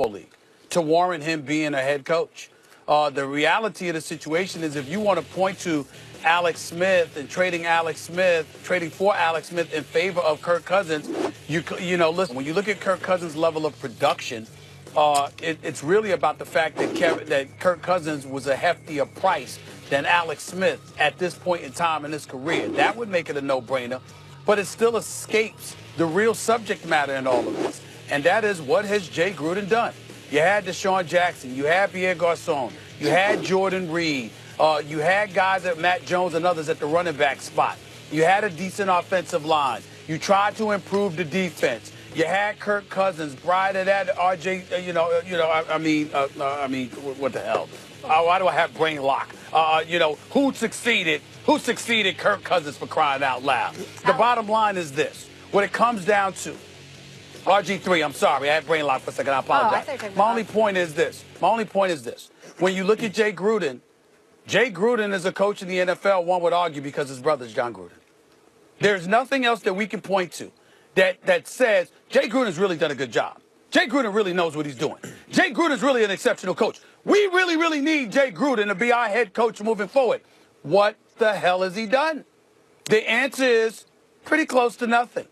Football League to warrant him being a head coach. The reality of the situation is if you want to point to Alex Smith and trading for Alex Smith in favor of Kirk Cousins, you know, listen, when you look at Kirk Cousins' level of production, it's really about the fact that Kirk Cousins was a heftier price than Alex Smith at this point in time in his career. That would make it a no-brainer, but it still escapes the real subject matter in all of this, and that is, what has Jay Gruden done? You had Deshaun Jackson, you had Pierre Garçon, you had Jordan Reed, you had guys at Matt Jones and others at the running back spot. You had a decent offensive line. You tried to improve the defense. You had Kirk Cousins, prior to that, RJ. What the hell? Why do I have brain lock? Who succeeded? Who succeeded Kirk Cousins, for crying out loud? The bottom line is this: what it comes down to. RG3, I'm sorry, I had brain lock for a second. I apologize. My only point is this. When you look at Jay Gruden is a coach in the NFL, one would argue, because his brother's John Gruden. There's nothing else that we can point to that says Jay Gruden's really done a good job. Jay Gruden really knows what he's doing. Jay Gruden's really an exceptional coach. We really, really need Jay Gruden to be our head coach moving forward. What the hell has he done? The answer is pretty close to nothing.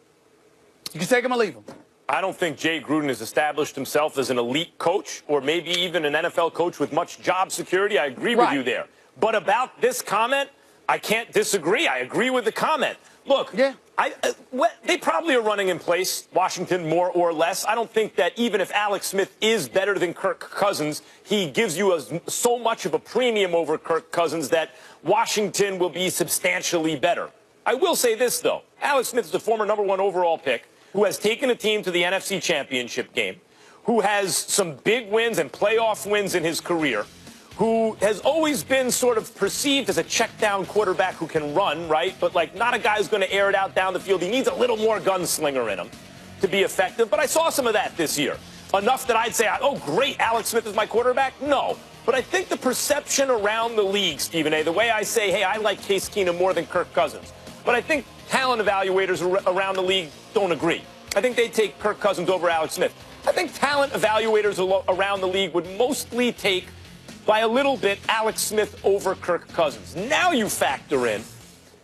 You can take him or leave him. I don't think Jay Gruden has established himself as an elite coach or maybe even an NFL coach with much job security. I agree with you there. But about this comment, I can't disagree. I agree with the comment. Look, they probably are running in place, Washington, more or less. I don't think that even if Alex Smith is better than Kirk Cousins, he gives you so much of a premium over Kirk Cousins that Washington will be substantially better. I will say this, though. Alex Smith is the former #1 overall pick who has taken a team to the NFC Championship game, who has some big wins and playoff wins in his career, who has always been sort of perceived as a check-down quarterback who can run, right? But, like, not a guy who's going to air it out down the field. He needs a little more gunslinger in him to be effective. But I saw some of that this year. Enough that I'd say, oh, great, Alex Smith is my quarterback? No. But I think the perception around the league, Stephen A., the way I say, hey, I like Case Keenum more than Kirk Cousins. But I think talent evaluators around the league don't agree. I think they take Kirk Cousins over Alex Smith. I think talent evaluators around the league would mostly take, by a little bit, Alex Smith over Kirk Cousins. Now you factor in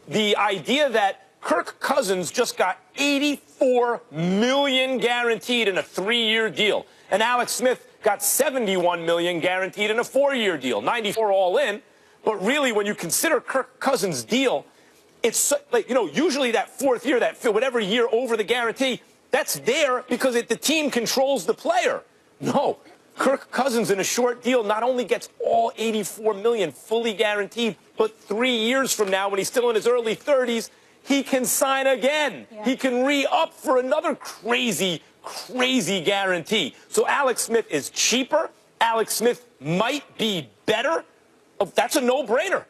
the idea that Kirk Cousins just got $84 million guaranteed in a 3-year deal, and Alex Smith got $71 million guaranteed in a 4-year deal, 94 all in. But really, when you consider Kirk Cousins' deal, it's like, usually that 4th year, that whatever year over the guarantee, that's there because the team controls the player. No. Kirk Cousins in a short deal not only gets all $84 million fully guaranteed, but 3 years from now, when he's still in his early 30s, he can sign again. Yeah. He can re-up for another crazy, crazy guarantee. So Alex Smith is cheaper. Alex Smith might be better. That's a no-brainer.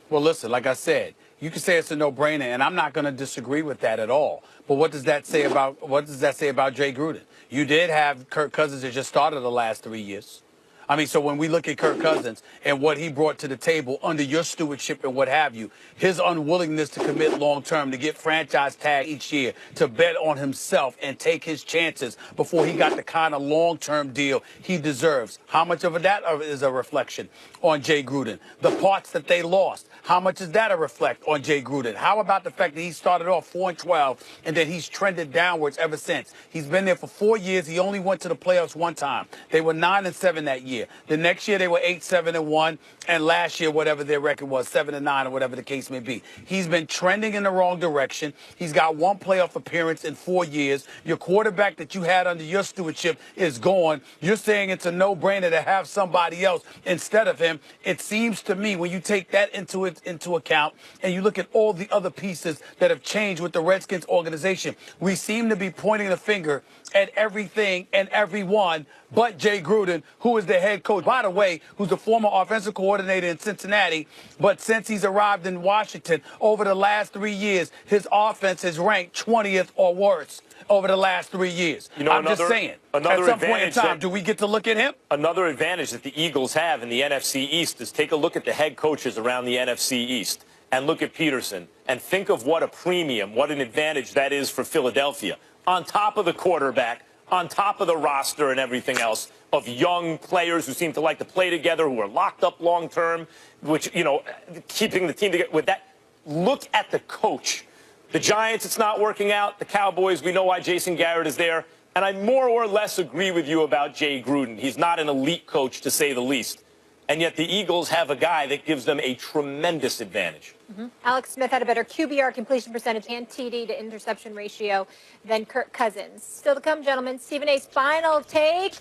Well, listen, like I said, you can say it's a no-brainer, and I'm not going to disagree with that at all. But what does that say about Jay Gruden? You did have Kirk Cousins that just started the last 3 years. I mean, so when we look at Kirk Cousins and what he brought to the table under your stewardship and what have you, his unwillingness to commit long-term, to get franchise tag each year, to bet on himself and take his chances before he got the kind of long-term deal he deserves. How much of that is a reflection on Jay Gruden? The parts that they lost, how much is that a reflect on Jay Gruden? How about the fact that he started off 4-12 and that he's trended downwards ever since? He's been there for 4 years. He only went to the playoffs one time. They were 9-7 that year. The next year they were 8-7-1, and last year, whatever their record was, 7-9 or whatever the case may be. He's been trending in the wrong direction. He's got 1 playoff appearance in 4 years. Your quarterback that you had under your stewardship is gone. You're saying it's a no-brainer to have somebody else instead of him. It seems to me, when you take that into account and you look at all the other pieces that have changed with the Redskins organization, we seem to be pointing the finger at everything and everyone but Jay Gruden, who is the head coach, by the way, who's the former offensive coordinator in Cincinnati. But since he's arrived in Washington, over the last 3 years, his offense has ranked 20th or worse over the last 3 years. I'm just saying, at some point in time, do we get to look at him? Another advantage that the Eagles have in the NFC East is take a look at the head coaches around the NFC East and look at Peterson and think of what a premium, what an advantage that is for Philadelphia. On top of the quarterback, on top of the roster and everything else of young players who seem to like to play together, who are locked up long term, which, you know, keeping the team together with that. Look at the coach. The Giants, it's not working out. The Cowboys, we know why Jason Garrett is there. And I more or less agree with you about Jay Gruden. He's not an elite coach, to say the least. And yet the Eagles have a guy that gives them a tremendous advantage. Alex Smith had a better QBR, completion percentage, and TD to interception ratio than Kirk Cousins. Still to come, gentlemen. Stephen A's final take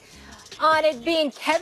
on it being Kevin